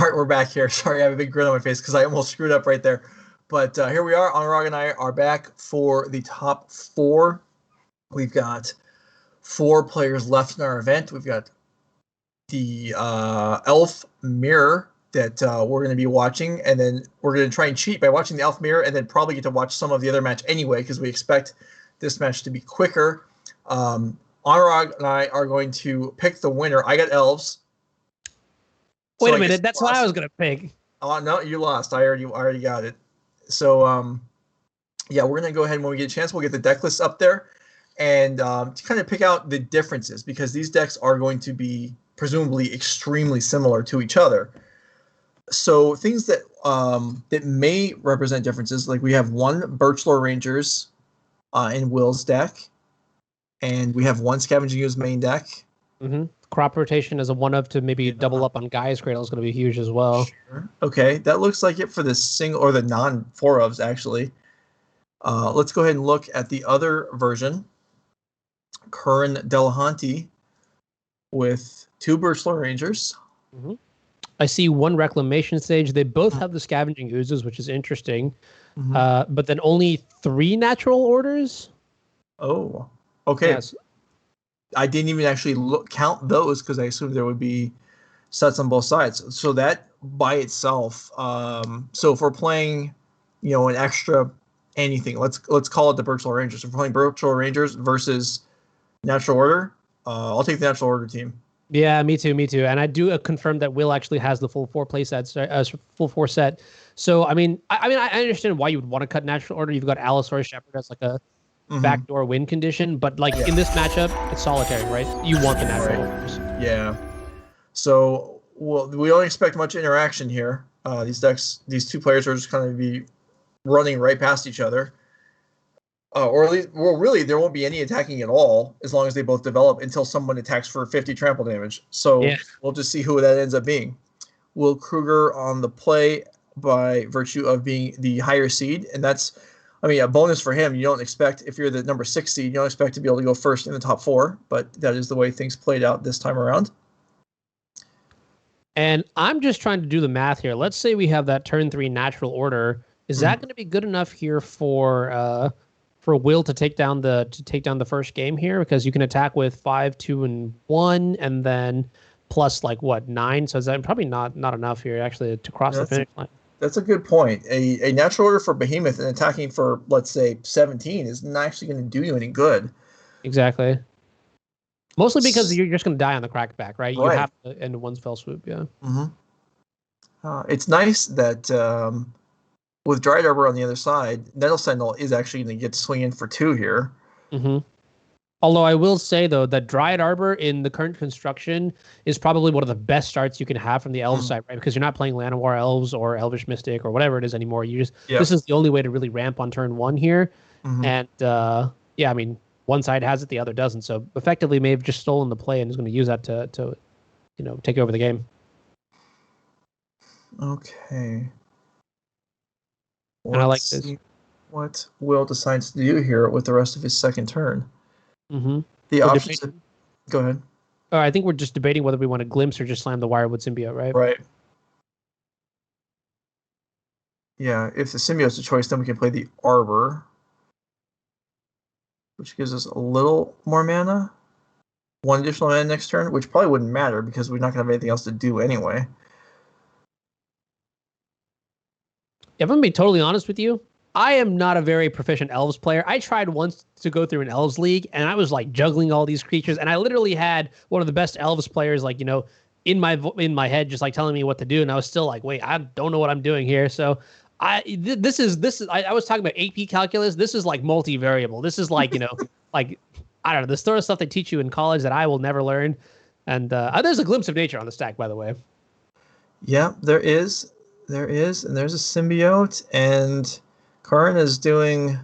right, we're back here. Sorry, I have a big grin on my face because I almost screwed up right there. But here we are. Anuraag and I are back for the top 4. We've got 4 players left in our event. We've got the Elf Mirror that we're going to be watching, and then we're going to try and cheat by watching the Elf Mirror, and then probably get to watch some of the other match anyway because we expect this match to be quicker. Anuraag and I are going to pick the winner. I got Elves. Wait a minute, that's what I was gonna pick. Oh no, you lost. I already got it. So yeah, we're gonna go ahead and when we get a chance, we'll get the deck list up there and to kind of pick out the differences because these decks are going to be presumably extremely similar to each other. So things that that may represent differences, like we have 1 Birchlore Rangers in Will's deck, and we have 1 Scavenging Ooze main deck. Mm-hmm. Crop rotation as a 1-of to maybe double up on Gaia's Cradle is going to be huge as well. Sure. Okay, that looks like it for the single or the non-4-ofs actually. Let's go ahead and look at the other version. Curran Delahanty with 2 Birchlore Rangers. Mm-hmm. I see 1 Reclamation Sage. They both have the Scavenging Oozes, which is interesting. Mm-hmm. But then only 3 Natural Orders? Oh, okay. Yes. I didn't even actually count those because I assumed there would be sets on both sides. So that by itself, so if we're playing, an extra anything, let's call it the Birchlore Rangers. If we're playing Birchlore Rangers versus Natural Order, I'll take the Natural Order team. Yeah, me too. And I do confirm that Will actually has the full 4 play sets, full 4 set. So I mean, I understand why you would want to cut Natural Order. You've got Allosaurus Shepherd as like a backdoor win condition, but in this matchup, it's solitary, right? You want the natural orders. Yeah. So we don't expect much interaction here. These 2 players are just kind of be running right past each other, or at least, really, there won't be any attacking at all as long as they both develop until someone attacks for 50 trample damage. So we'll just see who that ends up being. Will Krueger on the play by virtue of being the higher seed, and that's. a bonus for him. You don't expect, if you're the number 6 seed, you don't expect to be able to go first in the top 4, but that is the way things played out this time around. And I'm just trying to do the math here. Let's say we have that turn 3 Natural Order. Is that going to be good enough here for Will to take down the first game here? Because you can attack with 5, 2, and 1, and then plus 9. So is that probably not enough here actually to cross the finish line? That's a good point. A Natural Order for Behemoth and attacking for, let's say, 17 is not actually going to do you any good. Exactly. Mostly because you're just going to die on the crackback, right? You have to end in 1 fell swoop, yeah. Mm-hmm. It's nice that with Dryad Arbor on the other side, Nettle Sentinel is actually going to get to swing in for 2 here. Mm-hmm. Although I will say, though, that Dryad Arbor in the current construction is probably one of the best starts you can have from the Elves side, right? Because you're not playing Llanowar Elves or Elvish Mystic or whatever it is anymore. This is the only way to really ramp on turn 1 here. Mm-hmm. And, one side has it, the other doesn't. So effectively may have just stolen the play and is going to use that to take over the game. Okay. And I like this. What Will decides to do here with the rest of his second turn. Mm-hmm. The options. Go ahead. I think we're just debating whether we want to glimpse or just slam the Wirewood Symbiote, right? Right. Yeah, if the Symbiote's a choice, then we can play the Arbor, which gives us a little more mana. 1 additional mana next turn, which probably wouldn't matter because we're not going to have anything else to do anyway. If I'm going to be totally honest with you, I am not a very proficient Elves player. I tried once to go through an Elves league, and I was juggling all these creatures, and I literally had one of the best Elves players, in my head, just telling me what to do, and I was still wait, I don't know what I'm doing here. So I was talking about AP calculus. This is multivariable. This is I don't know, the sort of stuff they teach you in college that I will never learn. And there's a glimpse of nature on the stack, by the way. Yeah, there is, and there's a Symbiote, and Curran is doing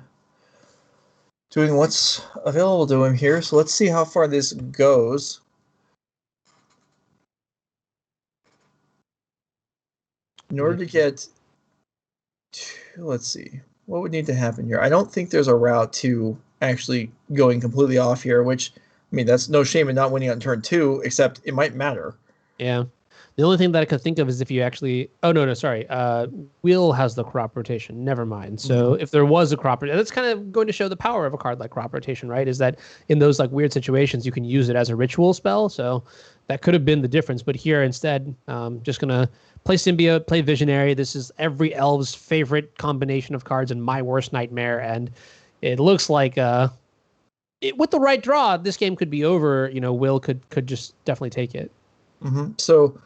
what's available to him here. So let's see how far this goes. In order to get let's see, what would need to happen here? I don't think there's a route to actually going completely off here, which, that's no shame in not winning on turn 2, except it might matter. Yeah. The only thing that I could think of is if you actually. Oh no, sorry. Will has the crop rotation. Never mind. So if there was a crop, that's kind of going to show the power of a card like crop rotation, right? Is that in those like weird situations you can use it as a ritual spell. So that could have been the difference. But here instead, just gonna play symbiote, play visionary. This is every elf's favorite combination of cards and my worst nightmare. And it looks like with the right draw, this game could be over. Will could just definitely take it. So.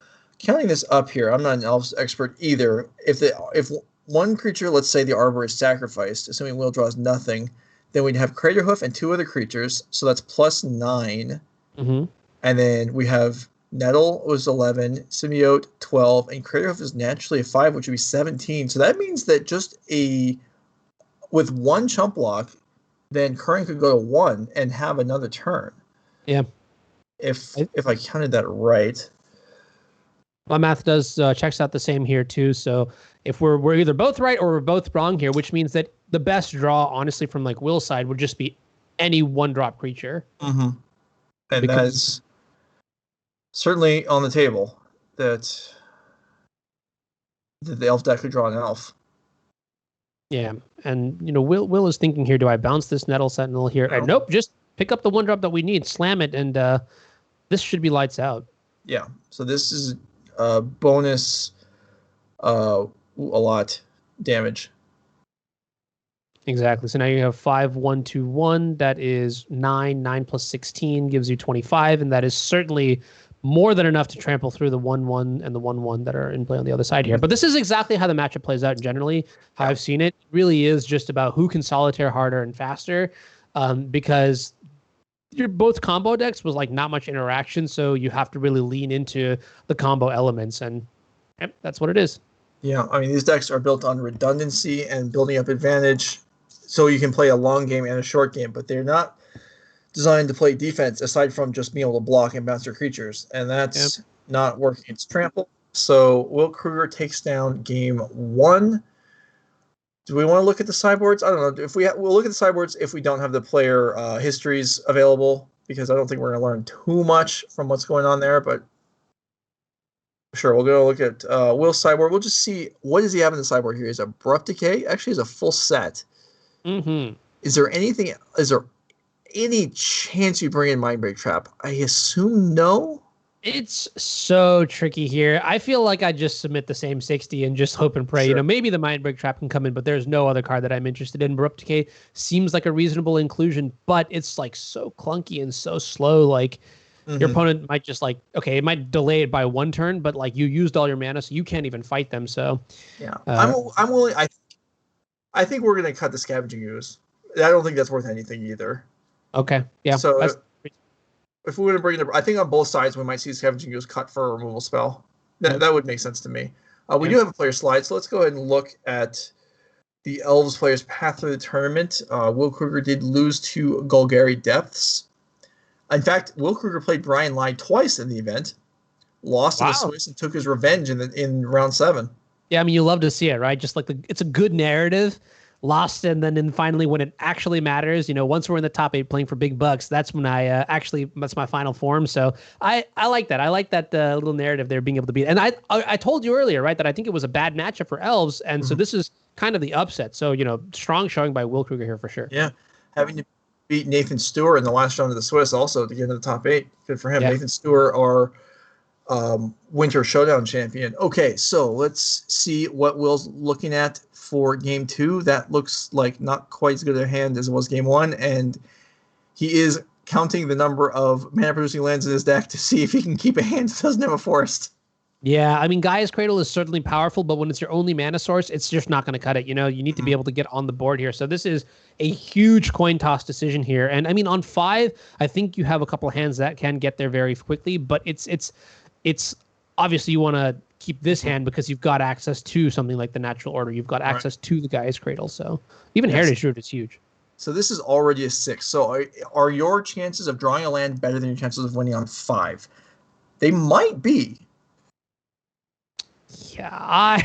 Counting this up here, I'm not an Elves expert either. If one creature, let's say the Arbor, is sacrificed, assuming Will draws nothing, then we'd have Craterhoof and 2 other creatures, so that's +9. And then we have Nettle was 11, Symbiote 12, and Craterhoof is naturally a 5, which would be 17. So that means that with one chump block, then Curran could go to 1 and have another turn. Yeah. If I counted that right. My math checks out the same here too. So if we're either both right or we're both wrong here, which means that the best draw, honestly, from like Will's side would just be any 1-drop creature. And that is certainly on the table that the elf deck could draw an elf. Yeah, and Will is thinking here: do I bounce this Nettle Sentinel here? Nope, just pick up the 1-drop that we need, slam it, and this should be lights out. Yeah. So this is. Bonus a lot damage. Exactly. So now you have 5, 1, 2, 1. That is 9. 9 plus 16 gives you 25, and that is certainly more than enough to trample through the 1/1 and the 1/1 that are in play on the other side here. But this is exactly how the matchup plays out generally. How I've seen it really is just about who can solitaire harder and faster, because you're both combo decks was like not much interaction, so you have to really lean into the combo elements, and that's what it is. Yeah, I mean, these decks are built on redundancy and building up advantage, so you can play a long game and a short game, but they're not designed to play defense aside from just being able to block and bounce your creatures, and that's not working. It's trample. So Will Krueger takes down game 1. Do we want to look at the sideboards? I don't know. We'll look at the sideboards if we don't have the player histories available, because I don't think we're going to learn too much from what's going on there. But sure, we'll go look at Will's sideboard. We'll just see what does he have in the sideboard here. Is Abrupt Decay? Actually, is a full set. Is there any chance you bring in Mindbreak Trap? I assume no. It's so tricky here. I feel like I just submit the same 60 and just hope and pray. Sure. Maybe the Mindbreak Trap can come in, but there's no other card that I'm interested in. Abrupt Decay seems like a reasonable inclusion, but it's like so clunky and so slow. Like your opponent might just it might delay it by 1 turn, but like you used all your mana, so you can't even fight them. So yeah, I'm willing. I think we're gonna cut the Scavenging Ooze. I don't think that's worth anything either. Okay, yeah. So if we were to bring it, I think on both sides we might see Scavenging Ooze cut for a removal spell. That would make sense to me. We do have a player slide, so let's go ahead and look at the Elves players' path through the tournament. Will Krueger did lose to Golgari Depths. In fact, Will Krueger played Brian Lai twice in the event, lost in the Swiss, and took his revenge in round 7. Yeah, I mean, you love to see it, right? Just like it's a good narrative. Lost, and then finally when it actually matters, once we're in the top 8 playing for big bucks, that's when I that's my final form. So I like that. I like that little narrative there being able to beat. And I told you earlier, right, that I think it was a bad matchup for Elves, and so this is kind of the upset. So strong showing by Will Krueger here for sure. Yeah, having to beat Nathan Stewart in the last round of the Swiss also to get into the top 8. Good for him. Yeah. Nathan Stewart, our Winter Showdown champion. Okay, so let's see what Will's looking at for game 2. That looks like not quite as good a hand as it was game 1, and he is counting the number of mana producing lands in his deck to see if he can keep a hand that doesn't have a forest. Yeah, I mean, Gaia's Cradle is certainly powerful, but when it's your only mana source, it's just not going to cut it. You need to be able to get on the board here. So this is a huge coin toss decision here. And I mean, on 5, I think you have a couple of hands that can get there very quickly, but it's obviously you want to keep this hand because you've got access to something like the Natural Order. You've got access to the Gaia's Cradle. So even Heritage Root is huge. So this is already a 6. So are your chances of drawing a land better than your chances of winning on 5? They might be. Yeah, I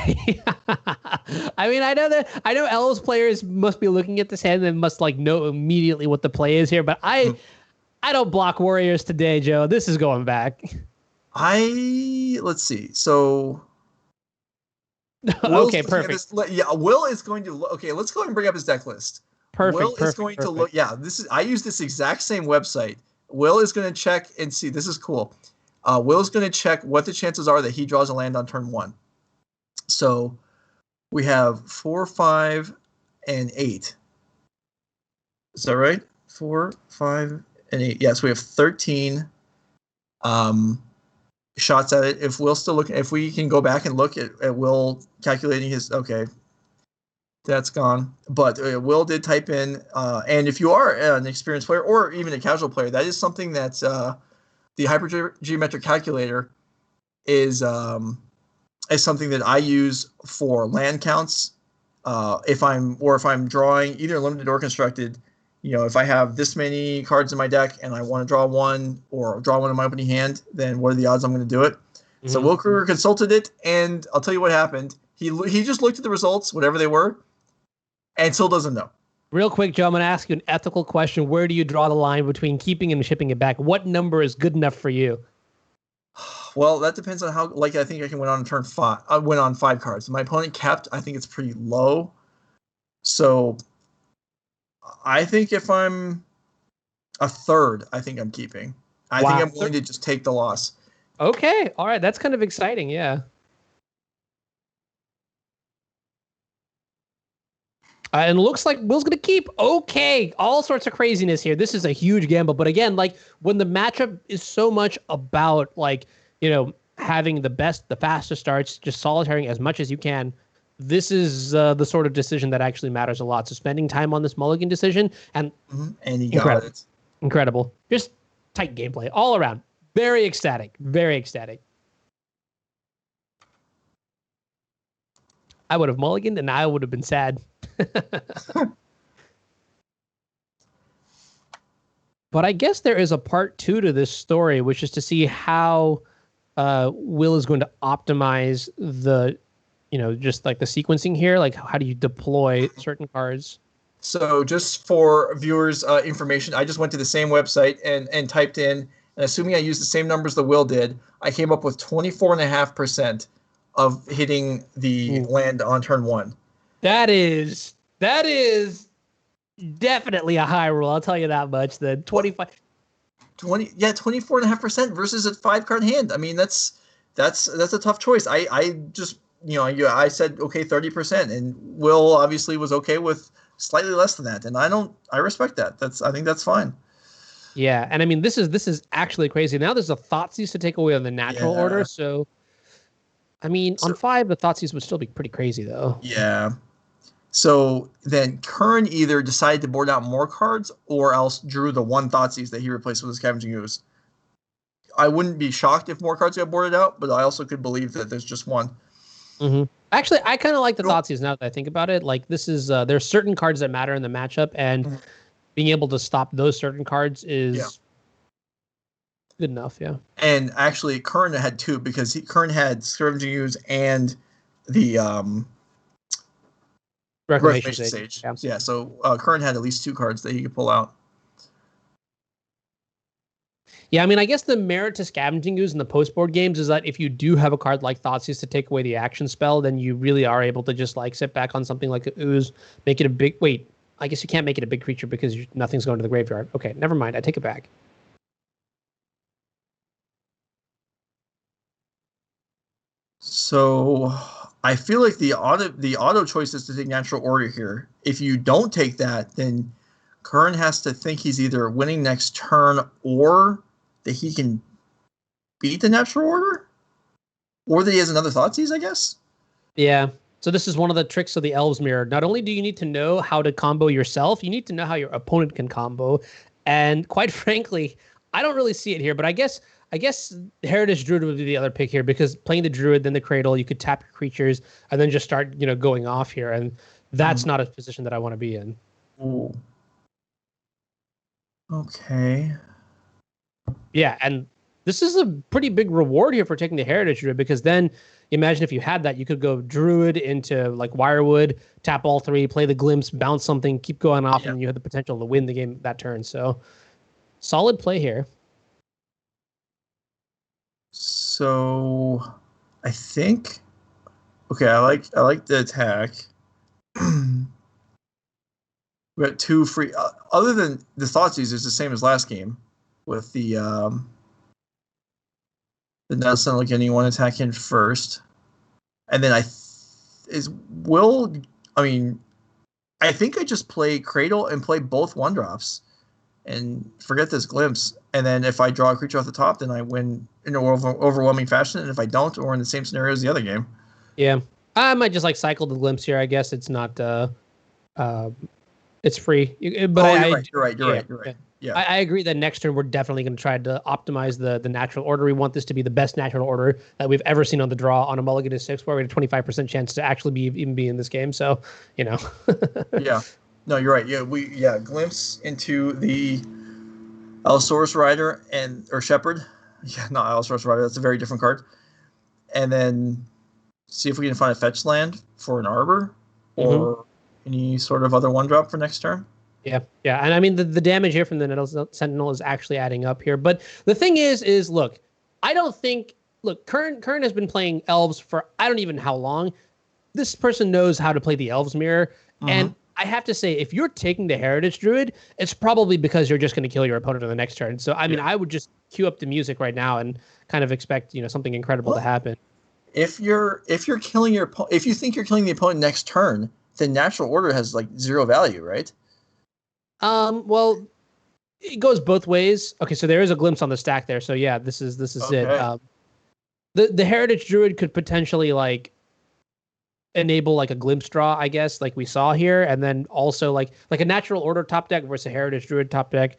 mean, I know Elves players must be looking at this hand and must know immediately what the play is here, but I don't block Warriors today, Joe. This is going back. Let's see. So Will's Okay, looking at perfect. this. Yeah, Will is going to. Okay, let's go ahead and bring up his deck list. Will Perfect, is perfect, going to perfect. look. Yeah, I use this exact same website. Will is going to check and see. This is cool. Will's going to check what the chances are that he draws a land on turn 1. So we have 4, 5, and 8. Is that right? 4, 5, and 8. Yes, we have 13 shots at it. If Will's still looking, if we can go back and look at Will calculating his, okay, that's gone. But Will did type in, and if you are an experienced player or even a casual player, that is something that the hypergeometric calculator is something that I use for land counts. If I'm drawing either limited or constructed, if I have this many cards in my deck and I want to draw one or draw one in my opening hand, then what are the odds I'm going to do it? Mm-hmm. So Will Krueger consulted it, and I'll tell you what happened. He just looked at the results, whatever they were, and still doesn't know. Real quick, Joe, I'm going to ask you an ethical question. Where do you draw the line between keeping and shipping it back? What number is good enough for you? Well, that depends on how. Like, I think I can win on turn 5. I win on 5 cards. My opponent kept. I think it's pretty low. So, I think if I'm a third, I think I'm keeping. I think I'm willing to just take the loss. Okay, all right, that's kind of exciting. Yeah. And it looks like Will's going to keep. Okay, all sorts of craziness here. This is a huge gamble. But again, like when the matchup is so much about having the fastest starts, just solitaring as much as you can, this is the sort of decision that actually matters a lot. So spending time on this mulligan decision, and he got it. Incredible. Just tight gameplay all around. Very ecstatic. Very ecstatic. I would have mulliganed and I would have been sad. But I guess there is a part 2 to this story, which is to see how Will is going to optimize the, just like the sequencing here. Like, how do you deploy certain cards? So just for viewers' information, I just went to the same website and typed in, and assuming I used the same numbers that Will did, I came up with 24.5% of hitting the land on turn 1. That is definitely a high roll. I'll tell you that much. The 24.5% versus a 5-card hand. I mean, that's a tough choice. I just I said okay 30%, and Will obviously was okay with slightly less than that, and I respect that. I think that's fine. Yeah, and I mean this is actually crazy. Now there's a Thoughtseize to take away on the natural order, so I mean on 5 the Thoughtseize would still be pretty crazy though. Yeah. So then Curran either decided to board out more cards or else drew the 1 Thoughtseize that he replaced with his Scavenging Ooze. I wouldn't be shocked if more cards got boarded out, but I also could believe that there's just one. Mm-hmm. Actually, I kind of like the Thoughtseize now that I think about it. Like this is there's certain cards that matter in the matchup, and being able to stop those certain cards is good enough. Yeah. And actually, Curran had 2 because Curran had Scavenging Ooze and the Reclamation Sage. Yeah. So Curran had at least 2 cards that he could pull out. Yeah, I mean, I guess the merit to Scavenging Ooze in the post-board games is that if you do have a card like Thoughtseize to take away the action spell, then you really are able to just like sit back on something like an Ooze, make it a big... Wait, I guess you can't make it a big creature because nothing's going to the graveyard. Okay, never mind. I take it back. So I feel like the auto choice is to take natural order here. If you don't take that, then Curran has to think he's either winning next turn or that he can beat the natural order, or that he has another Thoughtseize, I guess. Yeah. So this is one of the tricks of the Elves mirror. Not only do you need to know how to combo yourself, you need to know how your opponent can combo. And quite frankly, I don't really see it here, but I guess Heritage Druid would be the other pick here because playing the Druid, then the Cradle, you could tap your creatures and then just start, going off here. And that's not a position that I want to be in. Ooh. Okay. Yeah, and this is a pretty big reward here for taking the Heritage Druid because then imagine if you had that, you could go Druid into like Wirewood, tap all 3, play the Glimpse, bounce something, keep going off, and you have the potential to win the game that turn. So solid play here. So I think okay, I like the attack. We got 2 free. Other than the Thoughtseize is the same as last game, with the Nelson getting 1 attack in first, and then I think I just play Cradle and play both 1-drops, and forget this Glimpse. And then if I draw a creature off the top, then I win in an overwhelming fashion. And if I don't, or in the same scenario as the other game. Yeah, I might just like cycle the Glimpse here. I guess it's not. It's free, but You're right. Yeah, I agree that next turn we're definitely going to try to optimize the natural order. We want this to be the best natural order that we've ever seen on the draw on a mulligan to 6, where we had a 25% chance to actually even be in this game. So, yeah, no, you're right. Yeah, glimpse into the Allosaurus Rider or Shepherd. Yeah, not Allosaurus Rider. That's a very different card. And then see if we can find a fetch land for an Arbor or any sort of other 1-drop for next turn. Yeah. And I mean, the damage here from the Nettle Sentinel is actually adding up here. But the thing is look, I don't think, Curran has been playing Elves for I don't even how long. This person knows how to play the Elves mirror. And I have to say, if you're taking the Heritage Druid, it's probably because you're just going to kill your opponent on the next turn. So, I mean, I would just cue up the music right now and kind of expect, something incredible to happen. If you think you're killing the opponent next turn, then natural order has 0 value, right? Well, it goes both ways. Okay, so there is a glimpse on the stack there. So yeah, this is okay. it. The Heritage Druid could potentially enable a glimpse draw, I guess, like we saw here, and then also like a natural order top deck versus a Heritage Druid top deck.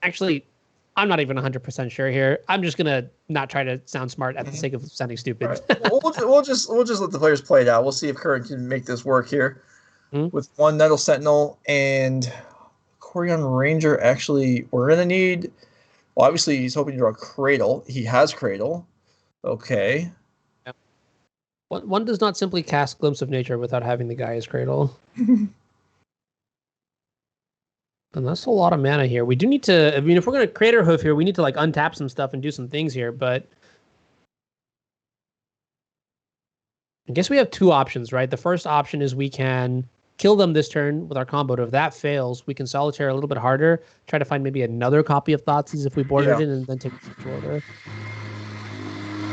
Actually, I'm not even 100% sure here. I'm just gonna not try to sound smart at the sake of sounding stupid. Right. we'll just let the players play it out. We'll see if Curran can make this work here with 1 Nettle Sentinel and Corian Ranger. Actually, we're gonna need. Well, obviously, he's hoping to draw Cradle. He has Cradle. Okay. Yeah. One does not simply cast Glimpse of Nature without having the Gaia's Cradle. And that's a lot of mana here. We do need to, I mean, if we're going to Crater Hoof here, we need to untap some stuff and do some things here, but I guess we have 2 options, right? The first option is we can kill them this turn with our combo. If that fails, we can Solitaire a little bit harder, try to find maybe another copy of Thoughtseize if we boarded it, and then take the order.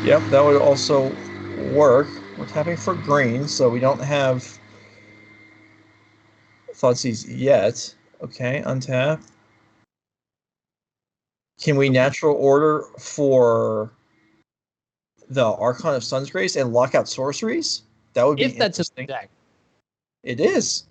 Yep, that would also work. We're tapping for green, so we don't have Thoughtseize yet. Okay, untap. Can we natural order for the Archon of Sun's Grace and lock out sorceries? That would be if that's interesting. A deck. It is.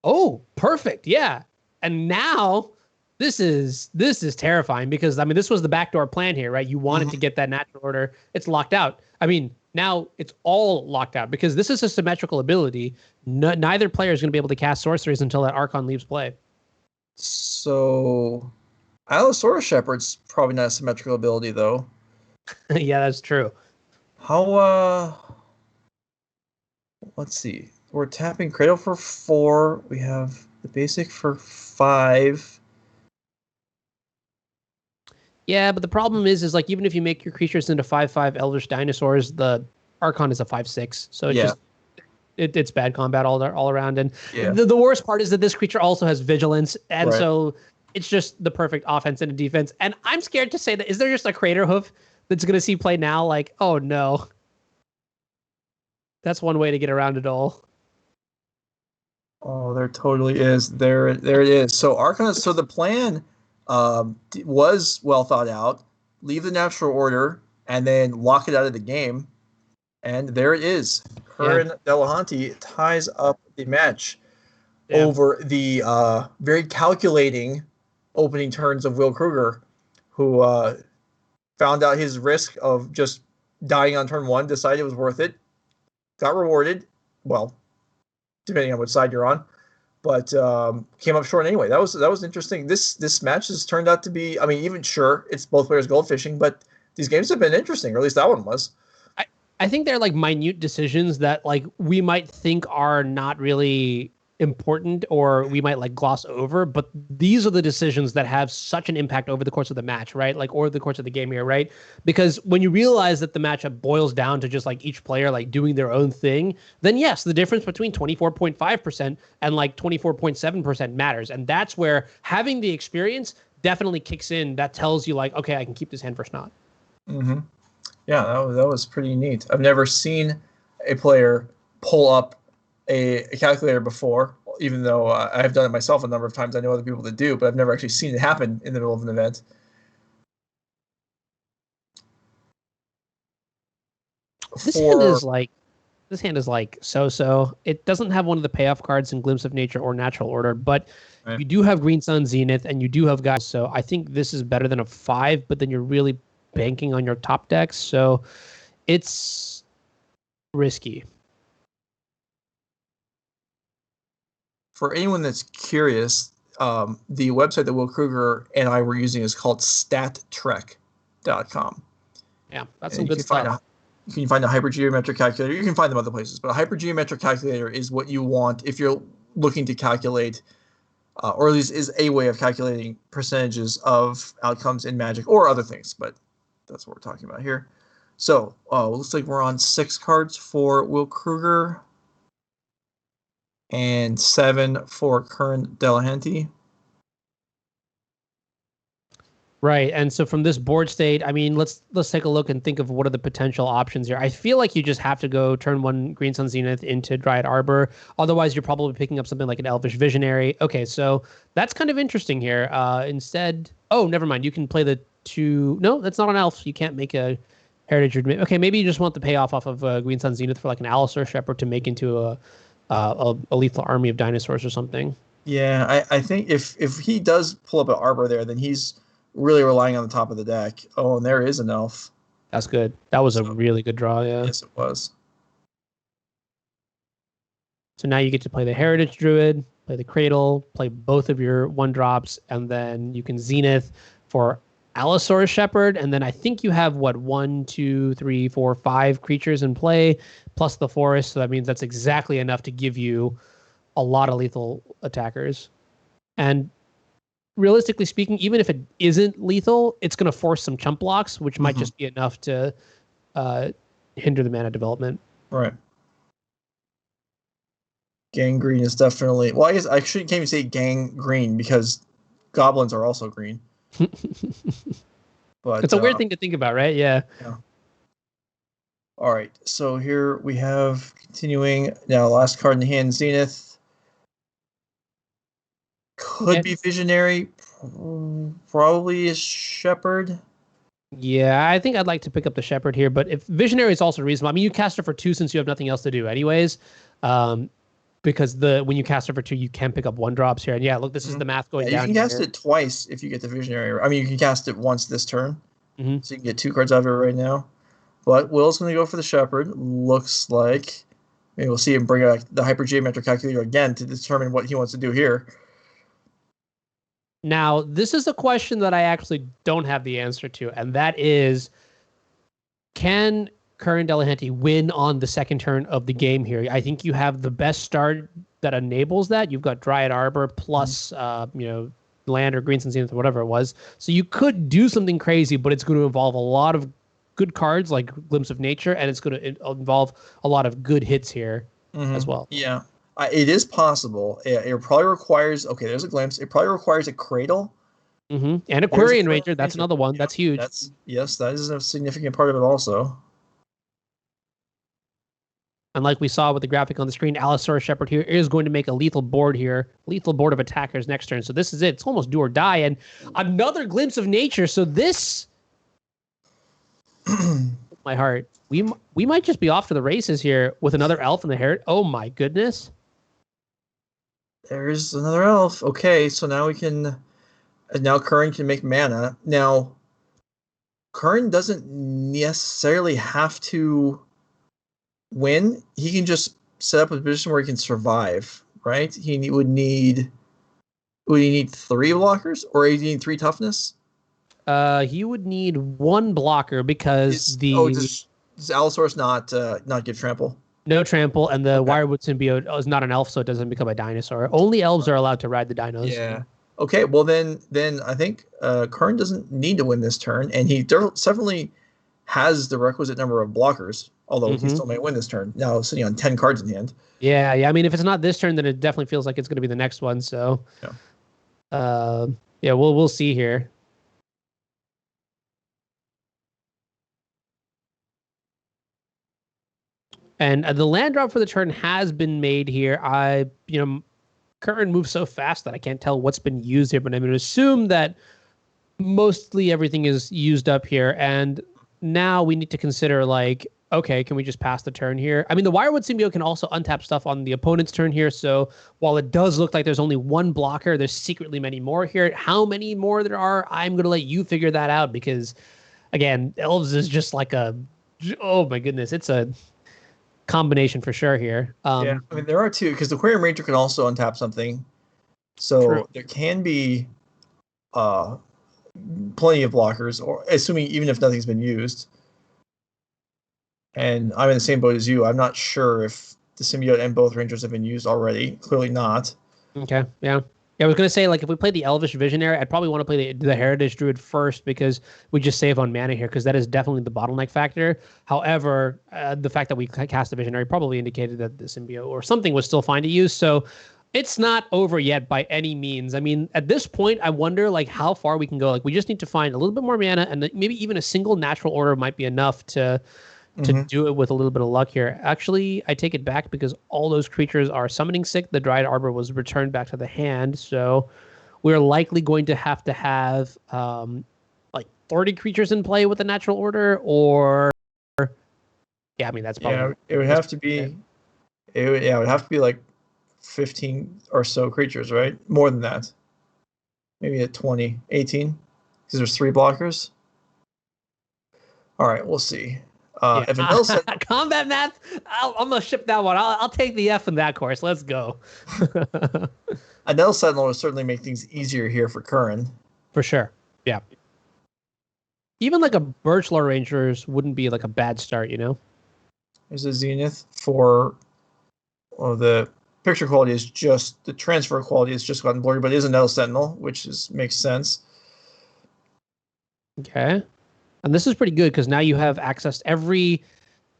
Oh, perfect. Yeah. And now this is terrifying because I mean this was the backdoor plan here, right? You wanted to get that natural order. It's locked out. I mean, now it's all locked out because this is a symmetrical ability. Neither player is going to be able to cast sorceries until that Archon leaves play. So Allosaurus Shepherd's probably not a symmetrical ability though. Yeah, that's true. How let's see. We're tapping Cradle for 4. We have the basic for 5. Yeah, but the problem is even if you make your creatures into 5/5 Elvish dinosaurs, the Archon is a 5/6. So it's bad combat all around. And the worst part is that this creature also has vigilance, and so it's just the perfect offense and defense. And I'm scared to say that is there just a Crater Hoof that's going to see play now? Oh no, that's one way to get around it all. Oh, there totally is. There it is. So Archon. So the plan was well thought out. Leave the natural order and then lock it out of the game. And there it is. Curran Delahanty ties up the match over the very calculating opening turns of Will Krueger, who found out his risk of just dying on turn 1, decided it was worth it, got rewarded. Well, depending on which side you're on, but came up short anyway. That was interesting. This match has turned out to be, I mean, even sure it's both players goldfishing, but these games have been interesting, or at least that one was. I think they're minute decisions that we might think are not really important or we might like gloss over, but these are the decisions that have such an impact over the course of the match, right? Like, or the course of the game here, right? Because when you realize that the matchup boils down to just like each player like doing their own thing, then yes, the difference between 24.5% and like 24.7% matters. And that's where having the experience definitely kicks in. That tells you like, okay, I can keep this hand versus not. Mm-hmm. Yeah, that was pretty neat. I've never seen a player pull up a calculator before, even though I've done it myself a number of times. I know other people that do, but I've never actually seen it happen in the middle of an event. This hand is like so. It doesn't have one of the payoff cards in Glimpse of Nature or Natural Order, but right. You do have Green Sun Zenith and you do have guys. So I think this is better than a 5, but then you're really banking on your top decks. So it's risky. For anyone that's curious, the website that Will Krueger and I were using is called stattrek.com. Yeah, that's some good stuff. You can find a hypergeometric calculator. You can find them other places, but a hypergeometric calculator is what you want if you're looking to calculate, or at least is a way of calculating percentages of outcomes in Magic or other things, but that's what we're talking about here. So looks like we're on 6 cards for Will Krueger and 7 for Curran Delahanty. Right. And so from this board state, I mean, let's take a look and think of what are the potential options here. I feel like you just have to go turn 1 Green Sun Zenith into Dryad Arbor. Otherwise, you're probably picking up something like an Elvish Visionary. Okay, so that's kind of interesting here. Instead, oh, never mind. You can play the 2. No, that's not an Elf. You can't make a Heritage. Okay, maybe you just want the payoff off of Green Sun Zenith for like an Allosaur Shepherd to make into a lethal army of dinosaurs or something. Yeah, I think if he does pull up an Arbor there, then he's really relying on the top of the deck. Oh, and there is an Elf. That's good. That was a really good draw, yeah. Yes, it was. So now you get to play the Heritage Druid, play the Cradle, play both of your 1-drops, and then you can Zenith for Allosaurus Shepherd, and then I think you have, 1, 2, 3, 4, 5 creatures in play, plus the Forest, so that means that's exactly enough to give you a lot of lethal attackers. And realistically speaking, even if it isn't lethal, it's going to force some chump blocks, which might just be enough to hinder the mana development. Right. Gangrene is definitely... Well, I guess I can't even say gangrene because goblins are also green. But it's a weird thing to think about, right? Yeah. All right. So here we have continuing. Now, last card in the hand, Zenith. Could be Visionary. Probably is Shepherd. Yeah, I think I'd like to pick up the Shepherd here, but if Visionary is also reasonable, I mean, you cast it for 2 since you have nothing else to do anyways, because when you cast it for 2, you can pick up 1-drops here. And yeah, look, this is the math going down. You can cast it twice if you get the Visionary. I mean, you can cast it once this turn, so you can get 2 cards out of it right now. But Will's going to go for the Shepherd. Looks like maybe we'll see him bring back the hypergeometric calculator again to determine what he wants to do here. Now, this is a question that I actually don't have the answer to, and that is, can Curran Delahanty win on the second turn of the game here? I think you have the best start that enables that. You've got Dryad Arbor plus, land or Green Sun Zenith or whatever it was. So you could do something crazy, but it's going to involve a lot of good cards like Glimpse of Nature, and it's going to involve a lot of good hits here as well. Yeah. It is possible. It probably requires... Okay, there's a Glimpse. It probably requires a Cradle. And Aquarian Ranger. That's another one. That's huge. Yes, that is a significant part of it also. And like we saw with the graphic on the screen, Allosaurus Shepherd here is going to make a lethal board here. Lethal board of attackers next turn. So this is it. It's almost do or die. And another Glimpse of Nature. So this... my heart. We might just be off to the races here with another Elf in the hair. Oh my goodness. There's another Elf. Okay, so now we can... Now Curran can make mana. Now, Curran doesn't necessarily have to win. He can just set up a position where he can survive, right? He would need 3 blockers, or he need 3 toughness? He would need 1 blocker because does Allosaurus not get trample? No trample, and the Okay. Wirewood symbiote is not an elf, so it doesn't become a dinosaur. Only elves are allowed to ride the dinos. Yeah. Okay. Well, then I think Curran doesn't need to win this turn, and he definitely has the requisite number of blockers. Although he still may win this turn. Now sitting on 10 cards in hand. Yeah. I mean, if it's not this turn, then it definitely feels like it's going to be the next one. So, yeah, we'll see here. And the land drop for the turn has been made here. Curran moves so fast that I can't tell what's been used here, but I'm going to assume that mostly everything is used up here. And now we need to consider, like, okay, can we just pass the turn here? I mean, the Wirewood symbiote can also untap stuff on the opponent's turn here. So while it does look like there's only one blocker, there's secretly many more here. How many more there are, I'm going to let you figure that out because, again, Elves is just like oh my goodness, it's a combination for sure here. Yeah, I mean, there are two, because the Aquarium Ranger can also untap something. So there can be plenty of blockers, or assuming even if nothing's been used. And I'm in the same boat as you. I'm not sure if the symbiote and both rangers have been used already. Clearly not. Okay, yeah. I was going to say, like, if we play the Elvish Visionary, I'd probably want to play the Heritage Druid first because we just save on mana here, because that is definitely the bottleneck factor. However, the fact that we cast the Visionary probably indicated that the symbiote or something was still fine to use. So it's not over yet by any means. I mean, at this point, I wonder, like, how far we can go. Like, we just need to find a little bit more mana, and maybe even a single natural order might be enough to do it with a little bit of luck here. Actually, I take it back because all those creatures are summoning sick. The Dryad Arbor was returned back to the hand, so we're likely going to have like 30 creatures in play with the natural order, or yeah, I mean that's probably it would have to be it would have to be like 15 or so creatures, right? More than that. Maybe at 20, 18, because there's 3 blockers. All right, we'll see. If an Lossett combat math, I'm gonna ship that one. I'll take the F in that course. Let's go. A Nell Sentinel will certainly make things easier here for Curran. For sure. Yeah. Even like a Birchlore Rangers wouldn't be like a bad start, you know? There's a Zenith for the picture quality is just the transfer quality has just gotten blurry, but it is a Nell Sentinel, which makes sense. Okay. And this is pretty good because now you have access to every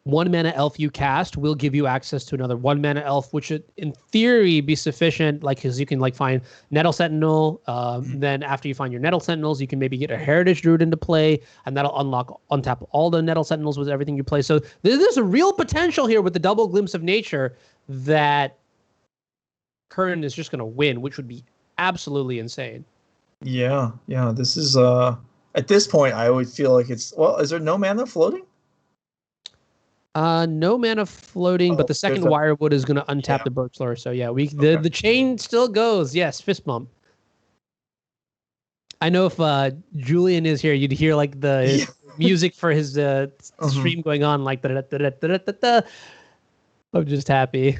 1 mana elf you cast will give you access to another 1 mana elf, which should in theory be sufficient. Like, because you can like find Nettle Sentinel. Then after you find your Nettle Sentinels, you can maybe get a Heritage Druid into play, and that'll untap all the Nettle Sentinels with everything you play. So there's a real potential here with the double glimpse of nature that Curran is just going to win, which would be absolutely insane. Yeah. This is at this point, I would feel like it's is there no mana floating? No mana floating, but the second Wirewood is going to untap the Birchlore. So yeah, the chain still goes. Yes, fist bump. I know if Julian is here, you'd hear like the music for his stream going on, like da-da-da-da-da-da-da. I'm just happy.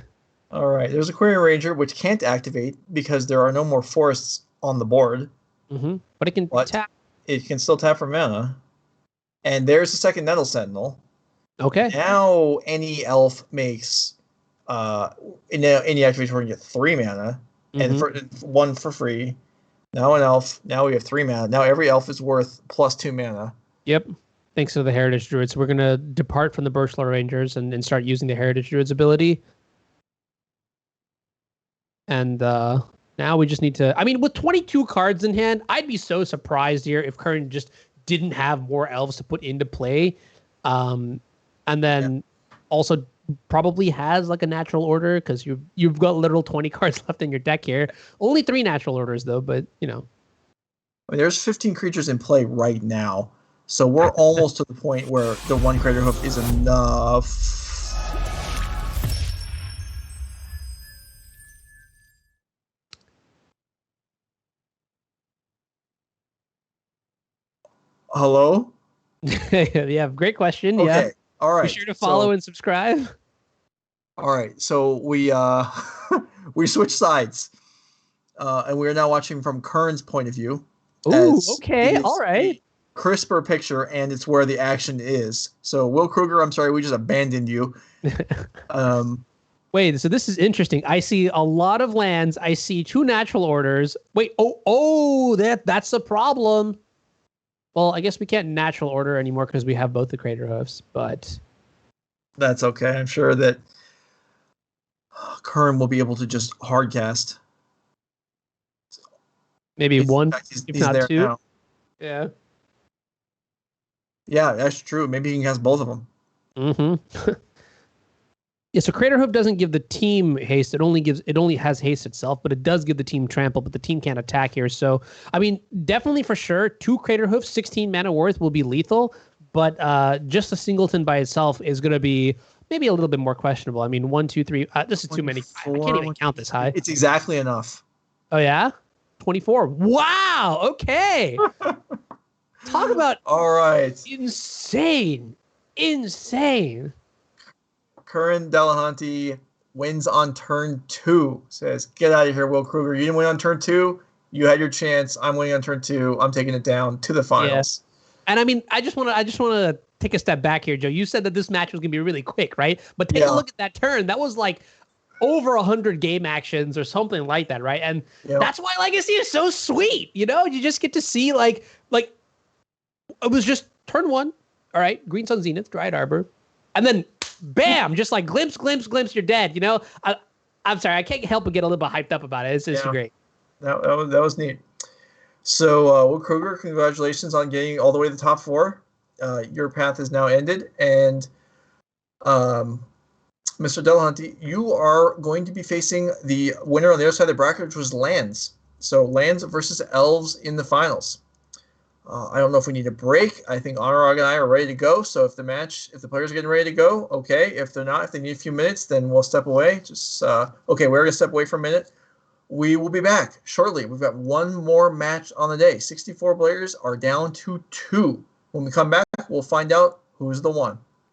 All right, there's Aquarium Ranger, which can't activate because there are no more forests on the board. But it can tap. It can still tap for mana. And there's the second Nettle Sentinel. Okay. Now any elf makes any activation where you get 3 mana and for 1 for free. Now an elf. Now we have 3 mana. Now every elf is worth plus 2 mana. Yep. Thanks to the Heritage Druids. We're gonna depart from the Birchlore Rangers and start using the Heritage Druids ability. And now we just need to. I mean, with 22 cards in hand, I'd be so surprised here if Curran just didn't have more elves to put into play. And then also probably has like a natural order because you've got literal 20 cards left in your deck here. Only 3 natural orders though, but you know. I mean, there's 15 creatures in play right now, so we're almost to the point where the 1 Crater Hoof is enough. Hello? Yeah, great question. Okay. Yeah. All right. Be sure to follow and subscribe. All right. So we we switched sides. And we are now watching from Curran's point of view. Ooh, okay. All right. crisper picture, and it's where the action is. So, Will Krueger, I'm sorry, we just abandoned you. Wait, so this is interesting. I see a lot of lands. I see 2 natural orders. Wait, that's the problem. Well, I guess we can't natural order anymore because we have both the Crater Hoofs, but that's okay. I'm sure that Curran will be able to just hardcast. Maybe one, if not there 2. Now. Yeah. Yeah, that's true. Maybe he can cast both of them. Mm-hmm. Yeah, so Crater Hoof doesn't give the team haste. It only has haste itself, but it does give the team trample, but the team can't attack here. So, I mean, definitely for sure, 2 Crater Hoofs, 16 mana worth will be lethal, but just a singleton by itself is going to be maybe a little bit more questionable. I mean, 1, 2, 3. This is too many. I can't even count this high. It's exactly enough. Oh, yeah? 24. Wow. Okay. Talk about all right. Insane. Curran Delahanty wins on turn 2. Says, get out of here, Will Krueger. You didn't win on turn 2. You had your chance. I'm winning on turn 2. I'm taking it down to the finals. Yeah. And I mean, I just want to take a step back here, Joe. You said that this match was going to be really quick, right? But take a look at that turn. That was like over 100 game actions or something like that, right? And that's why Legacy is so sweet. You know, you just get to see like it was just turn 1. All right, Green Sun Zenith, Dryad Arbor, and then bam, just like glimpse, you're dead. You know, I'm sorry, I can't help but get a little bit hyped up about it. It's just great. That was neat. So, Will Krueger, congratulations on getting all the way to the top 4. Your path is now ended, and Mr. Delahanty, you are going to be facing the winner on the other side of the bracket, which was Lands. So, Lands versus Elves in the finals. I don't know if we need a break. I think Anuraag and I are ready to go. So if the players are getting ready to go, okay. If they're not, if they need a few minutes, then we'll step away. Okay, we're going to step away for a minute. We will be back shortly. We've got one more match on the day. 64 players are down to 2. When we come back, we'll find out who's the one.